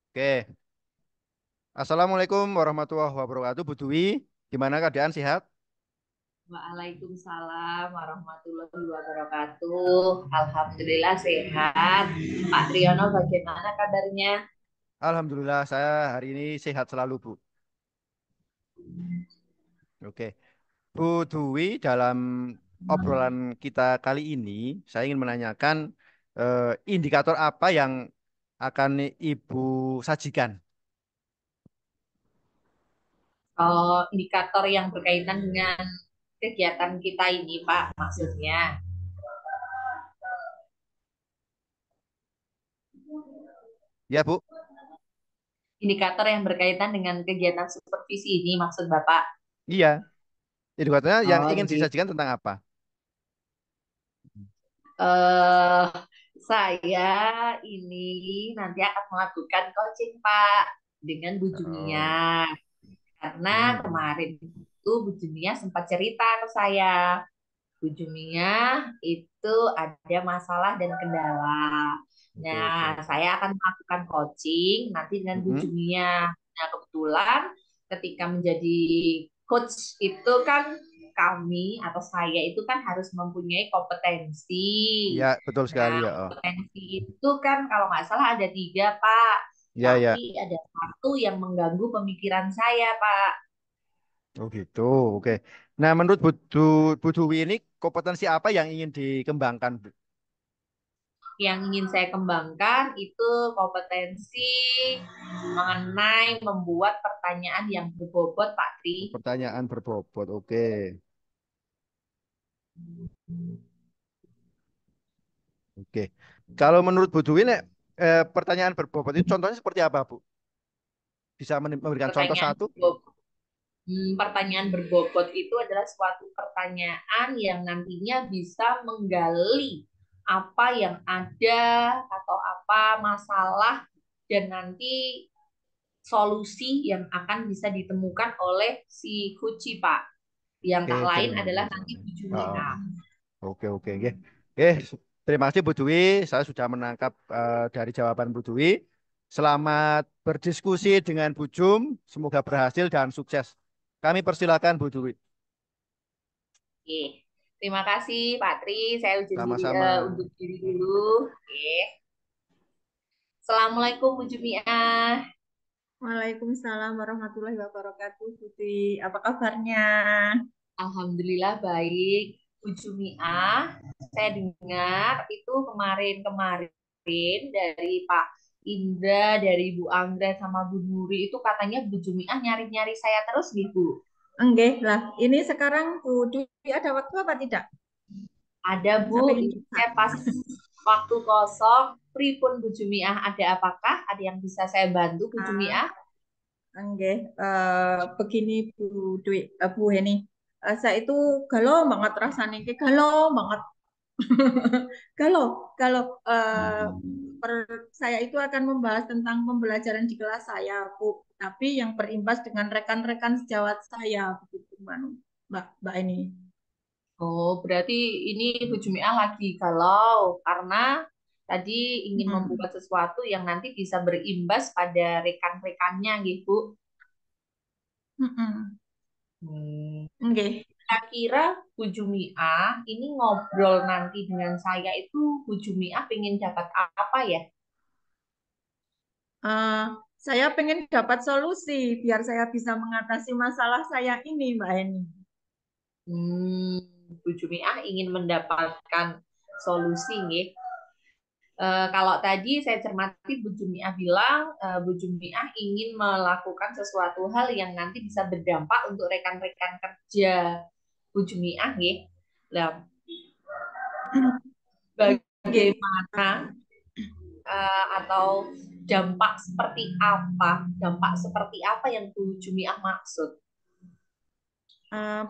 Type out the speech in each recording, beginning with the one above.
Oke. Assalamualaikum warahmatullahi wabarakatuh. Bu Dwi, gimana keadaan sehat? Waalaikumsalam warahmatullahi wabarakatuh. Alhamdulillah sehat. Pak Triyono bagaimana kabarnya? Alhamdulillah saya hari ini sehat selalu, Bu. Oke. Bu Dwi, dalam obrolan kita kali ini, saya ingin menanyakan indikator apa yang akan Ibu sajikan? Indikator yang berkaitan dengan kegiatan kita ini, Pak, maksudnya. Ya, Bu. Indikator yang berkaitan dengan kegiatan supervisi ini, maksud Bapak. Iya. Indikatornya yang Oh, ingin gitu. disajikan tentang apa? Eh, saya ini nanti akan melakukan coaching, Pak, dengan Bu Oh. Jumia. Karena Hmm. kemarin itu Bu Jumia sempat cerita ke saya, Bu Jumia itu ada masalah dan kendala. Oke, oke, Nah, oke. saya akan melakukan coaching nanti dengan Bu Mm-mm. Jumia. Nah, kebetulan ketika menjadi coach itu kan kami atau saya itu kan harus mempunyai kompetensi. Ya, betul sekali Nah, ya. Oh. kompetensi itu kan kalau nggak salah ada tiga, Pak. Ya, ya. Tapi ada satu yang mengganggu pemikiran saya, Pak. Oh gitu, oke. Nah, menurut Bu Dwi ini kompetensi apa yang ingin dikembangkan, Bu? Yang ingin saya kembangkan itu kompetensi mengenai membuat pertanyaan yang berbobot, Pak Tri. Pertanyaan berbobot, oke, oke. Kalau menurut Bu Dwi, nek, pertanyaan berbobot itu contohnya seperti apa, Bu? Bisa memberikan contoh Pertanyaan satu? berbobot. Pertanyaan berbobot itu adalah suatu pertanyaan yang nantinya bisa menggali apa yang ada atau apa masalah dan nanti solusi yang akan bisa ditemukan oleh si Kuci, Pak. Yang Oke, tak lain terima adalah nanti kasih. Oh, Bujumia. oke, oke, oke. Oke, terima kasih Bu Dwi. Saya sudah menangkap dari jawaban Bu Dwi. Selamat berdiskusi dengan Bu Jum. Semoga berhasil dan sukses. Kami persilakan Bu Dwi. Oke. Terima kasih Pak Tri. Saya Sama-sama. undur diri dulu. Oke. Assalamualaikum Bu Jumiah. Waalaikumsalam warahmatullahi wabarakatuh, Putri. Apa kabarnya? Alhamdulillah baik. Bu Jumiah, saya dengar itu kemarin-kemarin dari Pak Indra, dari Bu Anggra sama Bu Nuri itu katanya Bu Jumiah nyari-nyari saya terus nih Bu. Enggak lah. Ini sekarang Bu Dwi ada waktu apa tidak? Ada Saya Bu, pengen ini juga. saya pas waktu kosong, pripun Bu Jumiah, ada apakah? Ada yang bisa saya bantu Bu Ah, Jumiah? enggak. Begini Bu Dwi, Bu Heni. Saya itu galau banget rasanya, kayak galau banget. Kalau kalau saya itu akan membahas tentang pembelajaran di kelas saya, Bu. Tapi yang berimbas dengan rekan-rekan sejawat saya, begitu, Mbak ini. Oh, berarti ini Bu Jumiah lagi galau karena tadi ingin Hmm. membuat sesuatu yang nanti bisa berimbas pada rekan-rekannya gitu. Mm-mm. Hmm. Nggih. Kira-kira Bu Jumiah ini ngobrol nanti dengan saya itu Bu Jumiah pengen dapat apa ya? Eh, saya pengen dapat solusi biar saya bisa mengatasi masalah saya ini, Mbak Eni. Hmm, Bu Jumiah ingin mendapatkan solusi nih. Kalau tadi saya cermati Bu Jumiah bilang Bu Jumiah ingin melakukan sesuatu hal yang nanti bisa berdampak untuk rekan-rekan kerja Bu Jumiah nih. Nah, Nggih. bagaimana atau dampak seperti apa yang Bu Jumiah maksud?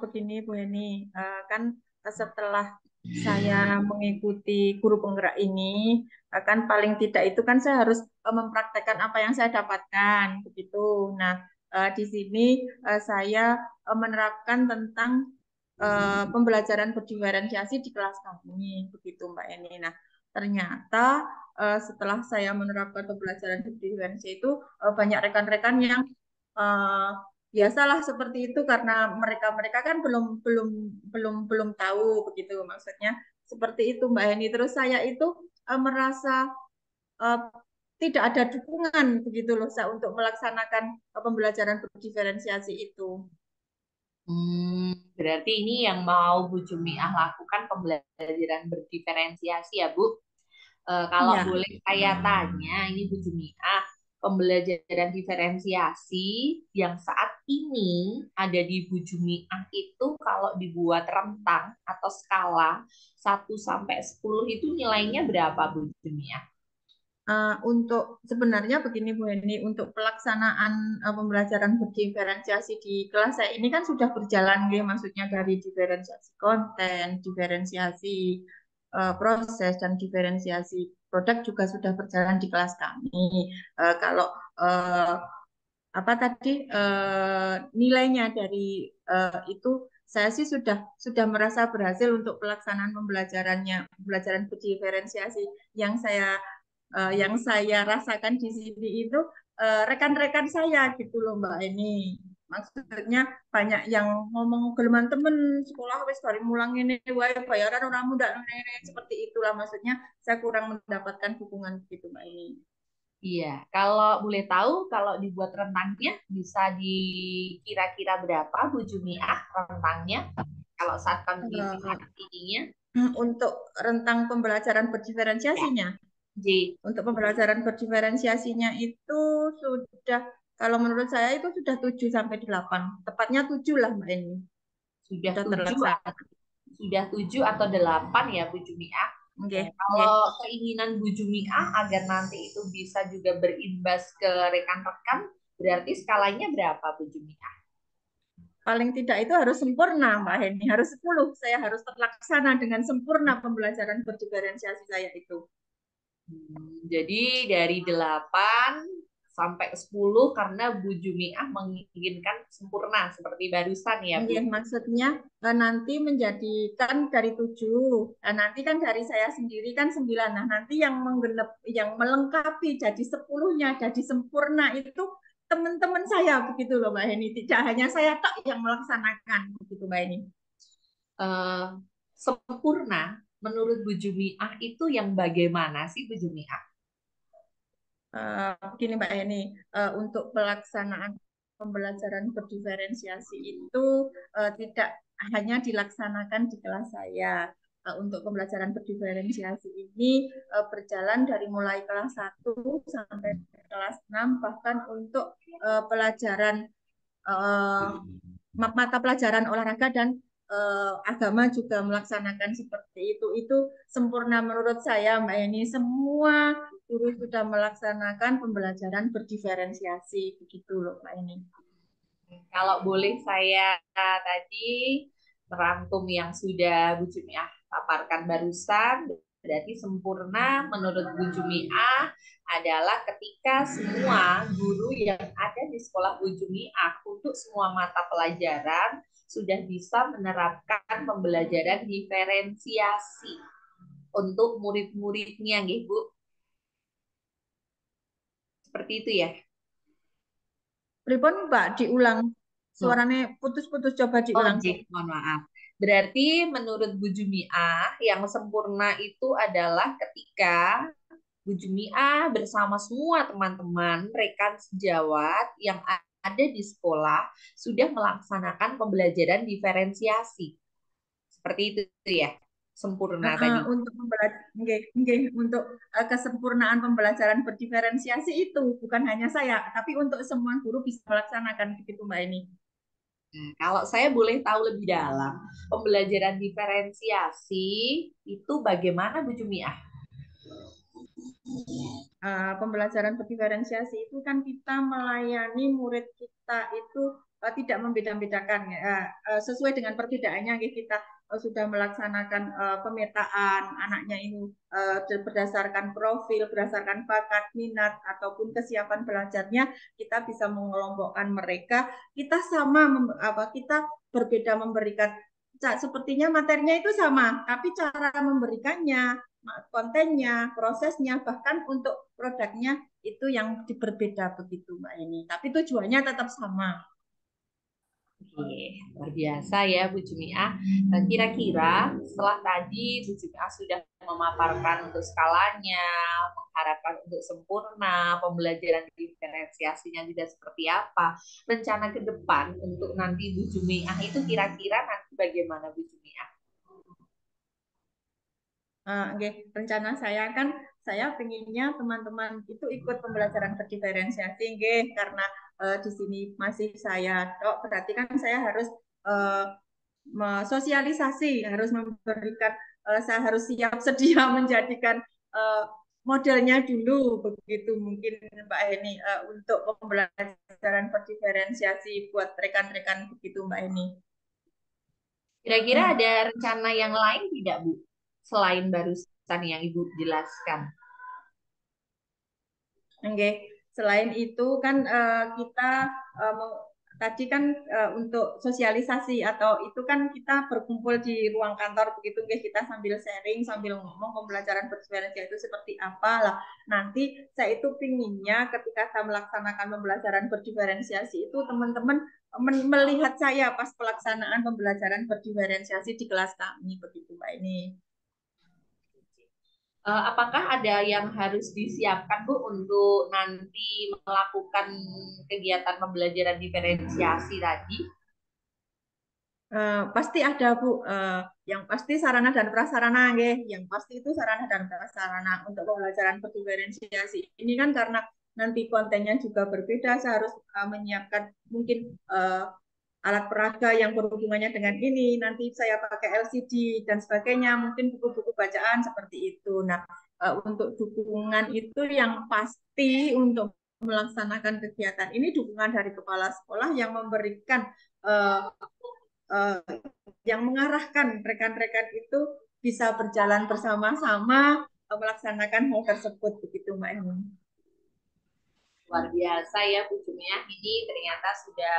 Begini, Bu Eni, kan setelah saya mengikuti guru penggerak ini, kan paling tidak itu kan saya harus mempraktekkan apa yang saya dapatkan, begitu. Nah, di sini saya menerapkan tentang pembelajaran berdiferensiasi di kelas kami, begitu Mbak Eni. Nah, ternyata setelah saya menerapkan pembelajaran diferensiasi itu banyak rekan-rekan yang biasalah seperti itu karena mereka kan belum tahu begitu maksudnya seperti itu Mbak Heni. Terus saya itu merasa eh, tidak ada dukungan begitu loh untuk melaksanakan pembelajaran berdiferensiasi itu. Berarti ini yang mau Bu Jumiah lakukan pembelajaran berdiferensiasi ya Bu. Kalau Iya. boleh saya tanya, ini Bu Jumiah, pembelajaran diferensiasi yang saat ini ada di Bu Jumiah itu kalau dibuat rentang atau skala 1 sampai 10 itu nilainya berapa Bu Jumiah? Untuk sebenarnya begini Bu Heni, untuk pelaksanaan pembelajaran berdiferensiasi di kelas saya ini kan sudah berjalan, ya, maksudnya dari diferensiasi konten, diferensiasi proses, dan diferensiasi produk juga sudah berjalan di kelas kami. Kalau apa tadi nilainya dari itu saya sih sudah merasa berhasil untuk pelaksanaan pembelajaran berdiferensiasi yang saya rasakan di sini itu rekan-rekan saya gitu loh Mbak ini. Maksudnya banyak yang ngomong geleman temen sekolah wis bari mulang ini wae bayaran orang muda seperti itulah maksudnya saya kurang mendapatkan dukungan gitu Mbak ini. Iya, kalau boleh tahu, kalau dibuat rentangnya bisa dikira-kira berapa Bu Jumiah rentangnya? Kalau saat kondisi Uh, saat ininya, untuk rentang pembelajaran ya, berdiferensiasinya, J untuk pembelajaran berdiferensiasinya itu sudah, kalau menurut saya itu sudah 7 sampai 8. Tepatnya 7 lah Mbak ini. sudah Sudah 7 terlaksana. sudah 7 atau 8 ya Bu Jumiah. Oke, oke. Kalau keinginan Bu Jumiah agar nanti itu bisa juga berimbas ke rekan-rekan, berarti skalanya berapa Bu Jumiah? Paling tidak itu harus sempurna Mbak Heni. Harus 10. Saya harus terlaksana dengan sempurna pembelajaran berdiferensiasi saya itu. Jadi dari 8 sampai 10 karena Bu Jumiah menginginkan sempurna seperti barusan ya Bu. Maksudnya nanti menjadikan dari 7. Nanti kan dari saya sendiri kan 9. Nah, nanti yang melengkapi jadi 10-nya, jadi sempurna itu teman-teman saya begitu loh Mbak Heni. Tidak hanya saya tak yang melaksanakan begitu Mbak Heni. Sempurna menurut Bu Jumiah itu yang bagaimana sih Bu Jumiah? Begini Mbak Heni, untuk pelaksanaan pembelajaran berdiferensiasi itu tidak hanya dilaksanakan di kelas saya. Untuk pembelajaran berdiferensiasi ini berjalan dari mulai kelas 1 sampai kelas 6, bahkan untuk pelajaran mata pelajaran olahraga dan agama juga melaksanakan seperti itu. Itu sempurna menurut saya, Mbak Eni. Semua guru sudah melaksanakan pembelajaran berdiferensiasi, begitu loh, Mbak Eni. Kalau boleh saya tadi merangkum yang sudah Bu Jumiah paparkan barusan, berarti sempurna menurut Bu Jumiah adalah ketika semua guru yang ada di sekolah Bu Jumiah untuk semua mata pelajaran sudah bisa menerapkan pembelajaran diferensiasi untuk murid-muridnya, Bu. Seperti itu ya. Pripun Mbak, diulang. Oh, Suaranya putus-putus, coba oh, diulang. mohon maaf. Berarti menurut Bu Jumiah yang sempurna itu adalah ketika Bu Jumiah bersama semua teman-teman rekan sejawat yang ada di sekolah sudah melaksanakan pembelajaran diferensiasi. Seperti itu ya, sempurna tadi. Untuk untuk kesempurnaan pembelajaran berdiferensiasi itu bukan hanya saya, tapi untuk semua guru bisa melaksanakan begitu Mbak Eni. Nah, kalau saya boleh tahu lebih dalam, pembelajaran diferensiasi itu bagaimana Bu Jumiah? Pembelajaran berdiferensiasi itu kan kita melayani murid kita itu tidak membeda-bedakan ya. Sesuai dengan perbedaannya kita sudah melaksanakan pemetaan anaknya ini berdasarkan profil, berdasarkan bakat, minat ataupun kesiapan belajarnya, kita bisa mengelompokkan mereka. Kita sama kita berbeda memberikan, sepertinya materinya itu sama, tapi cara memberikannya kontennya, prosesnya, bahkan untuk produknya itu yang berbeda begitu Mbak ini. Tapi tujuannya tetap sama. Oke, luar biasa ya Bu Jumiah. Kira-kira setelah tadi Bu Jumiah sudah memaparkan untuk skalanya, mengharapkan untuk sempurna, pembelajaran diferensiasinya juga seperti apa, rencana ke depan untuk nanti Bu Jumiah itu kira-kira nanti bagaimana Bu Jumiah? Rencana saya kan saya pengennya teman-teman itu ikut pembelajaran berdiferensiasi, karena di sini masih saya berarti kan saya harus sosialisasi, harus memberikan, saya harus siap sedia menjadikan modelnya dulu begitu mungkin Mbak Heni, untuk pembelajaran berdiferensiasi buat rekan-rekan begitu Mbak Heni. Kira-kira ada rencana yang lain tidak Bu? Selain barusan yang Ibu jelaskan. Selain itu kan kita tadi kan untuk sosialisasi atau itu kan kita berkumpul di ruang kantor begitu, kita sambil sharing, sambil ngomong pembelajaran berdiferensiasi itu seperti apa lah. Nanti saya itu pinginnya ketika saya melaksanakan pembelajaran berdiferensiasi itu teman-teman melihat saya pas pelaksanaan pembelajaran berdiferensiasi di kelas kami begitu Mbak ini. Apakah ada yang harus disiapkan Bu untuk nanti melakukan kegiatan pembelajaran diferensiasi tadi? Pasti ada Bu, yang pasti sarana dan prasarana, yang pasti itu sarana dan prasarana untuk pembelajaran berdiferensiasi ini kan karena nanti kontennya juga berbeda, saya harus menyiapkan mungkin alat peraga yang berhubungannya dengan ini, nanti saya pakai LCD dan sebagainya, mungkin buku-buku bacaan seperti itu. Nah, untuk dukungan itu yang pasti untuk melaksanakan kegiatan ini dukungan dari kepala sekolah yang memberikan yang mengarahkan rekan-rekan itu bisa berjalan bersama-sama melaksanakan hal tersebut begitu Mbak Eni. Luar biasa ya Bu Jumiah, ini ternyata sudah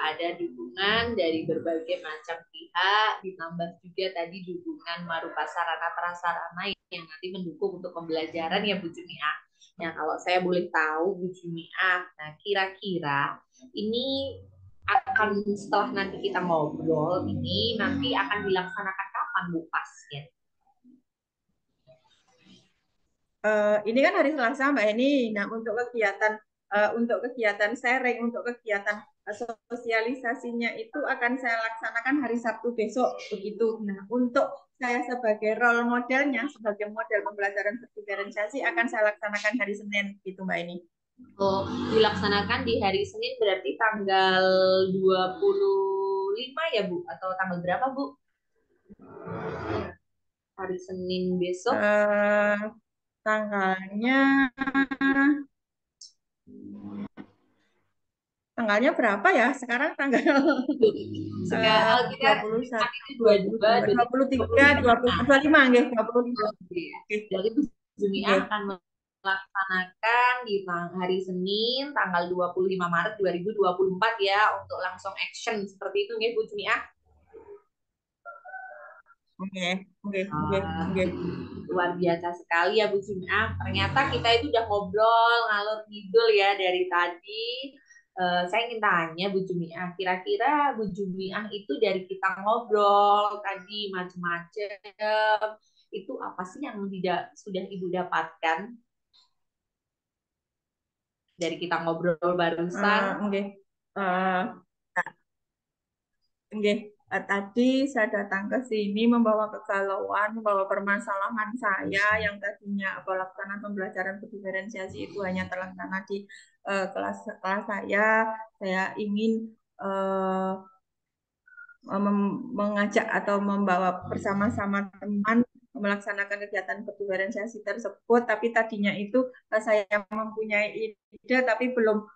ada dukungan dari berbagai macam pihak, ditambah juga tadi dukungan berupa sarana prasarana yang nanti mendukung untuk pembelajaran ya Bu Jumiah. Nah, kalau saya boleh tahu Bu Jumiah, nah kira-kira ini akan setelah nanti kita ngobrol ini nanti akan dilaksanakan kapan Bu pasien? Ini kan hari Selasa Mbak Eni. Nah, untuk kegiatan sharing, untuk kegiatan sosialisasinya itu akan saya laksanakan hari Sabtu besok begitu. Nah, untuk saya sebagai role modelnya, sebagai model pembelajaran berdiferensiasi akan saya laksanakan hari Senin gitu Mbak Eni. Oh, dilaksanakan di hari Senin berarti tanggal 25 ya Bu? Atau tanggal berapa Bu? Hari Senin besok? Tanggalnya berapa ya? Sekarang tanggal sekarang kita 21, 23, 25 nggih, 25. Jadi Jumiah akan melaksanakan di hari Senin tanggal 25 Maret 2024 ya untuk langsung action seperti itu nggih Bu Jumiah. Oke. Luar biasa sekali ya Bu Jumiah. Ternyata kita itu udah ngobrol ngalor ngidul ya dari tadi. Saya ingin tanya Bu Jumiah, kira-kira Bu Jumiah itu dari kita ngobrol tadi macam-macam, itu apa sih yang sudah Ibu dapatkan dari kita ngobrol barusan? Tadi saya datang ke sini membawa kegalauan, membawa permasalahan saya yang tadinya pelaksanaan pembelajaran berdiferensiasi itu hanya terlaksana di kelas saya. Saya ingin mengajak atau membawa bersama-sama teman melaksanakan kegiatan berdiferensiasi tersebut, tapi tadinya itu saya mempunyai ide tapi belum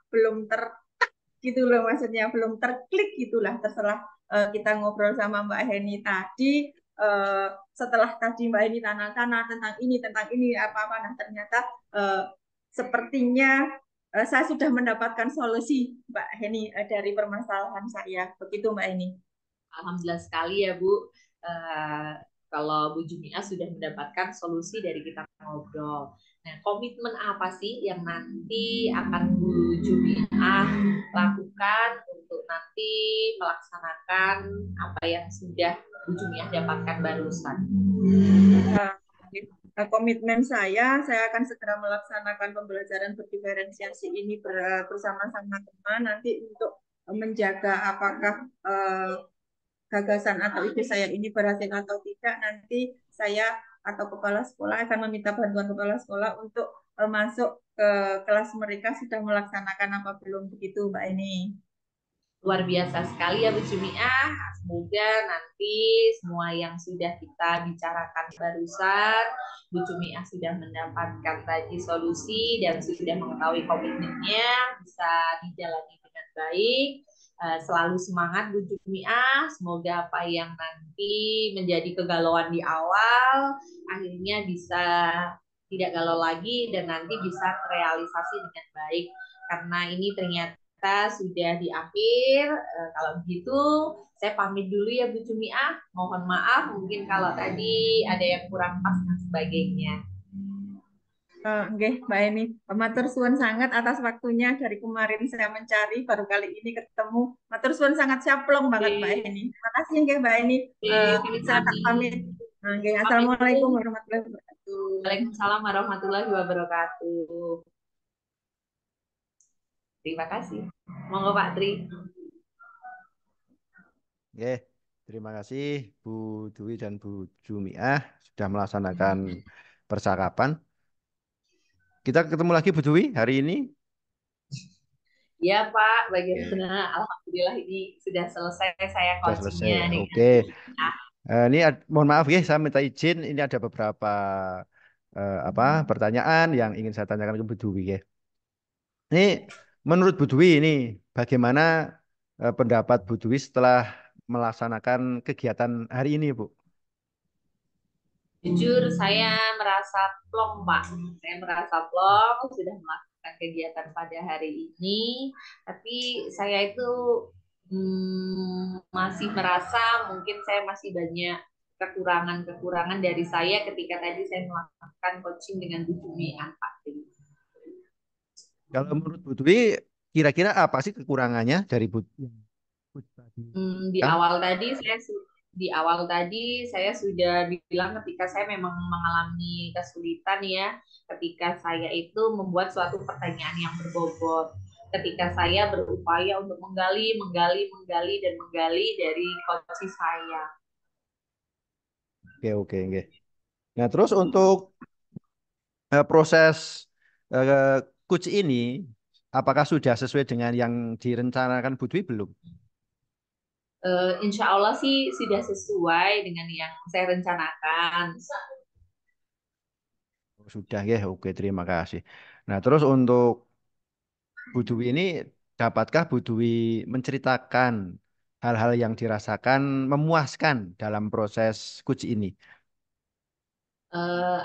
gitu loh, maksudnya belum terklik gitulah. Terserah kita ngobrol sama Mbak Heni tadi, setelah tadi Mbak Heni tanya-tanya tentang ini apa-apa, nah ternyata sepertinya saya sudah mendapatkan solusi Mbak Heni dari permasalahan saya begitu Mbak Heni. Alhamdulillah sekali ya Bu. kalau Bu Jumia sudah mendapatkan solusi dari kita ngobrol. Nah, komitmen apa sih yang nanti akan Bu Jumia lakukan untuk nanti melaksanakan apa yang sudah Bu Jumia dapatkan barusan? Nah, komitmen saya akan segera melaksanakan pembelajaran berdiferensiasi ini bersama-sama teman nanti untuk menjaga apakah gagasan atau ide saya ini berhasil atau tidak. Nanti saya atau kepala sekolah akan meminta bantuan kepala sekolah untuk masuk ke kelas mereka sudah melaksanakan apa belum, begitu Mbak Eni. Luar biasa sekali ya Bu Jumiah. Semoga nanti semua yang sudah kita bicarakan barusan, Bu Jumiah sudah mendapatkan tadi solusi dan sudah mengetahui komitmennya bisa dijalani dengan baik. Selalu semangat Bu Jumiah. Semoga apa yang nanti menjadi kegalauan di awal akhirnya bisa tidak galau lagi dan nanti bisa terrealisasi dengan baik karena ini ternyata kita sudah di akhir. Kalau begitu, saya pamit dulu ya Bu Jumiah. Mohon maaf mungkin kalau tadi ada yang kurang pas dan sebagainya. Oke, Mbak Eni, matur suwun sangat atas waktunya. Dari kemarin saya mencari, baru kali ini ketemu. Matur suwun sangat siaplong banget Mbak Eni. Terima kasih nggih Mbak Eni. Saya tak pamit. Oke, Pamit Assalamualaikum dulu. warahmatullahi wabarakatuh. Waalaikumsalam warahmatullahi wabarakatuh. Terima kasih. Monggo Pak Tri. Oke, terima kasih Bu Dwi dan Bu Jumiah sudah melaksanakan percakapan. Kita ketemu lagi Bu Dwi hari ini. Ya Pak, Oke, bagaimana? Alhamdulillah ini sudah selesai saya sudah selesai coachingnya ya. dengan Oke. Bu Jumiah. Ini mohon maaf ya, saya minta izin. Ini ada beberapa pertanyaan yang ingin saya tanyakan ke Bu Dwi ya. Ini menurut Bu Dwi ini bagaimana pendapat Bu Dwi setelah melaksanakan kegiatan hari ini, Bu? Jujur saya merasa plong, Pak. Saya merasa plong sudah melakukan kegiatan pada hari ini, tapi saya itu masih merasa mungkin saya masih banyak kekurangan-kekurangan dari saya ketika tadi saya melakukan coaching dengan Bu Jumi Pak. Kalau menurut Bu Dwi, kira-kira apa sih kekurangannya dari Bu Bu tadi? Di Kan? awal tadi saya sudah bilang ketika saya memang mengalami kesulitan ya, ketika saya itu membuat suatu pertanyaan yang berbobot. Ketika saya berupaya untuk menggali dan menggali dari coach saya. Oke, oke, oke. Nah, terus untuk proses eh, coach ini, apakah sudah sesuai dengan yang direncanakan Bu Dwi belum? Insya Allah sih sudah sesuai dengan yang saya rencanakan. Oh, sudah ya, oke, terima kasih. Nah, terus untuk Bu Dwi ini, dapatkah Bu Dwi menceritakan hal-hal yang dirasakan memuaskan dalam proses coach ini?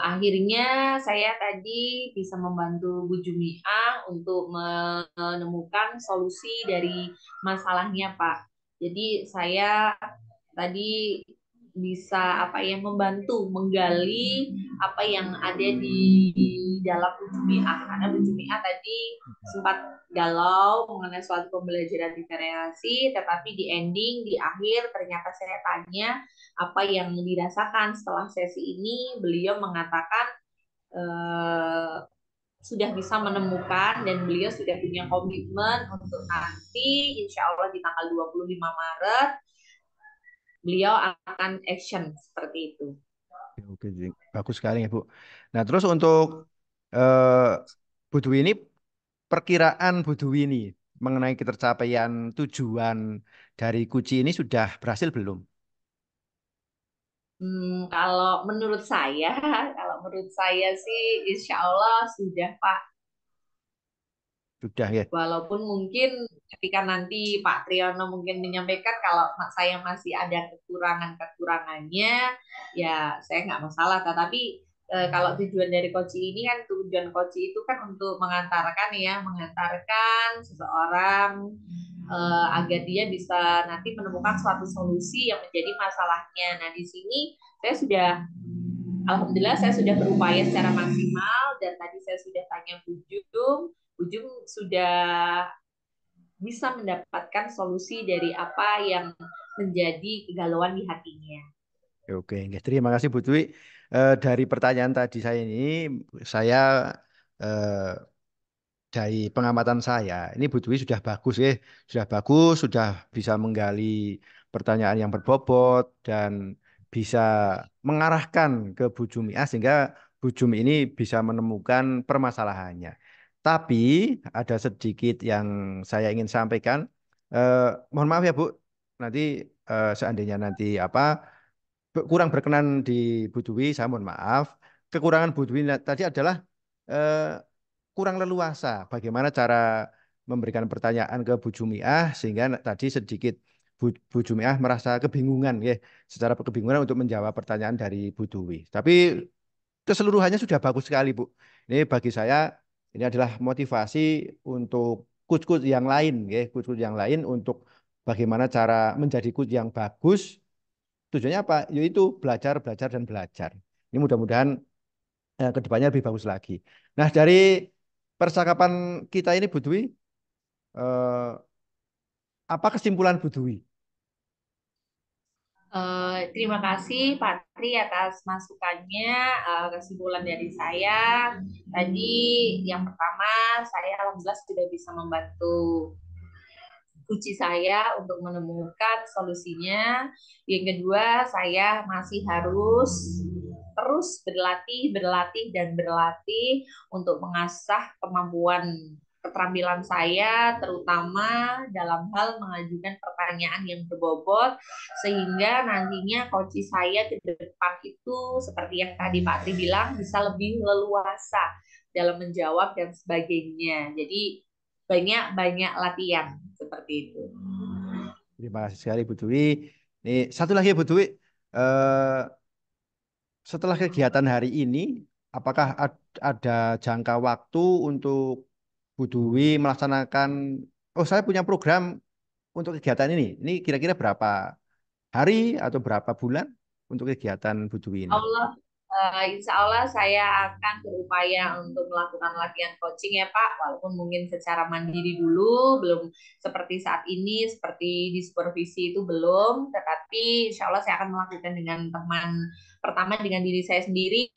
Akhirnya saya tadi bisa membantu Bu Jumiah untuk menemukan solusi dari masalahnya, Pak. Jadi saya tadi bisa apa ya membantu menggali apa yang ada di dalam Bu Jumiah karena Bu Jumiah tadi sempat galau mengenai suatu pembelajaran diferensiasi, tetapi di ending di akhir ternyata saya tanya apa yang dirasakan setelah sesi ini, beliau mengatakan eh, sudah bisa menemukan dan beliau sudah punya komitmen untuk nanti insya Allah di tanggal 25 Maret beliau akan action seperti itu. Oke, bagus sekali ya Bu. Nah, terus untuk eh, Bu Dwi ini, perkiraan Bu Dwi ini mengenai ketercapaian tujuan dari Kuci ini sudah berhasil belum? Kalau menurut saya sih, insya Allah sudah Pak. Sudah ya. Walaupun mungkin ketika nanti Pak Triyono mungkin menyampaikan kalau saya masih ada kekurangan-kekurangannya, ya saya nggak masalah. Tetapi kalau tujuan dari coaching ini kan tujuan coaching itu kan untuk mengantarkan seseorang agar dia bisa nanti menemukan suatu solusi yang menjadi masalahnya. Nah, di sini saya sudah, alhamdulillah saya sudah berupaya secara maksimal dan tadi saya sudah tanya Bujum sudah bisa mendapatkan solusi dari apa yang menjadi kegalauan di hatinya. Oke, oke. Terima kasih Bu Dwi. Dari pertanyaan tadi saya ini, saya eh, dari pengamatan saya, ini Bu Dwi sudah bagus ya, sudah bagus, sudah bisa menggali pertanyaan yang berbobot dan bisa mengarahkan ke Bu Jumiah sehingga Bu Jumi ini bisa menemukan permasalahannya. Tapi ada sedikit yang saya ingin sampaikan. Eh, Mohon maaf ya Bu, nanti seandainya nanti apa kurang berkenan di Bu Dwi, saya mohon maaf. Kekurangan Bu Dwi tadi adalah eh, kurang leluasa. Bagaimana cara memberikan pertanyaan ke Bu Jumiah sehingga tadi sedikit Bu Jumiah merasa kebingungan ya, secara kebingungan untuk menjawab pertanyaan dari Bu Dwi. Tapi keseluruhannya sudah bagus sekali Bu. Ini bagi saya ini adalah motivasi untuk coach-coach yang lain ya, coach-coach yang lain untuk bagaimana cara menjadi coach yang bagus. Tujuannya apa? Yaitu belajar, belajar, dan belajar. Ini mudah-mudahan kedepannya lebih bagus lagi. Nah, dari percakapan kita ini, Bu Dwi, eh, apa kesimpulan Bu Dwi? Terima kasih Pak Tri atas masukannya. Kesimpulan dari saya tadi, yang pertama, saya alhamdulillah sudah bisa membantu kunci saya untuk menemukan solusinya. Yang kedua, saya masih harus terus berlatih, berlatih, dan berlatih untuk mengasah kemampuan keterampilan saya, terutama dalam hal mengajukan pertanyaan yang berbobot, sehingga nantinya coach saya ke depan itu, seperti yang tadi Pak Tri bilang, bisa lebih leluasa dalam menjawab dan sebagainya. Jadi banyak-banyak latihan seperti itu. Terima kasih sekali Bu Dwi. Ini satu lagi Bu Dwi, eh, setelah kegiatan hari ini, apakah ada jangka waktu untuk Bu Dwi melaksanakan, oh saya punya program untuk kegiatan ini. Ini kira-kira berapa hari atau berapa bulan untuk kegiatan Bu Dwi ini? Allah, insya Allah saya akan berupaya untuk melakukan latihan coaching ya Pak, walaupun mungkin secara mandiri dulu, belum seperti saat ini, seperti di supervisi itu belum, tetapi insya Allah saya akan melakukan dengan teman, pertama dengan diri saya sendiri,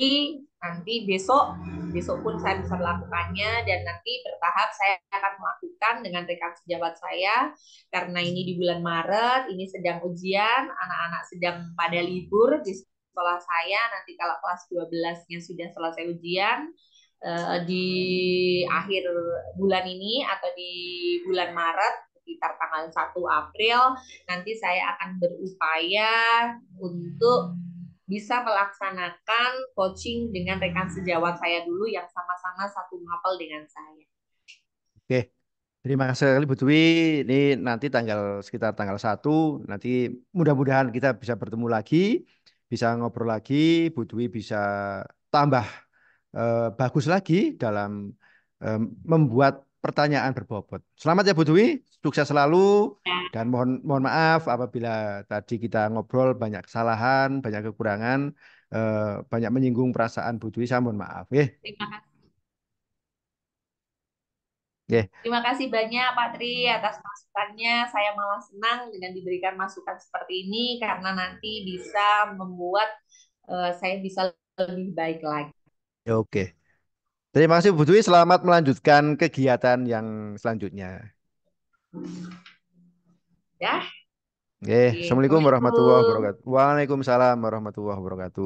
nanti besok, besok pun saya bisa melakukannya, dan nanti bertahap saya akan melakukan dengan rekan sejawat saya, karena ini di bulan Maret, ini sedang ujian, anak-anak sedang pada libur di sekolah saya, nanti kalau kelas 12-nya sudah selesai ujian di akhir bulan ini atau di bulan Maret sekitar tanggal 1 April, nanti saya akan berupaya untuk bisa melaksanakan coaching dengan rekan sejawat saya dulu yang sama-sama satu mapel dengan saya. Oke, terima kasih sekali Bu Dwi. Ini nanti sekitar tanggal 1, nanti mudah-mudahan kita bisa bertemu lagi, bisa ngobrol lagi, Bu Dwi bisa tambah bagus lagi dalam eh, membuat pertanyaan berbobot. Selamat ya Bu Dwi, sukses selalu dan mohon mohon maaf apabila tadi kita ngobrol banyak kesalahan, banyak kekurangan, eh, banyak menyinggung perasaan Bu Dwi. Saya mohon maaf ya. Terima kasih. Ya. Terima kasih banyak Pak Tri atas masukannya. Saya malah senang dengan diberikan masukan seperti ini karena nanti bisa membuat saya bisa lebih baik lagi. Ya, oke. Terima kasih Bu Dwi. Selamat melanjutkan kegiatan yang selanjutnya. Ya, Oke, Assalamualaikum warahmatullahi Assalamualaikum. wabarakatuh. Waalaikumsalam warahmatullahi wabarakatuh.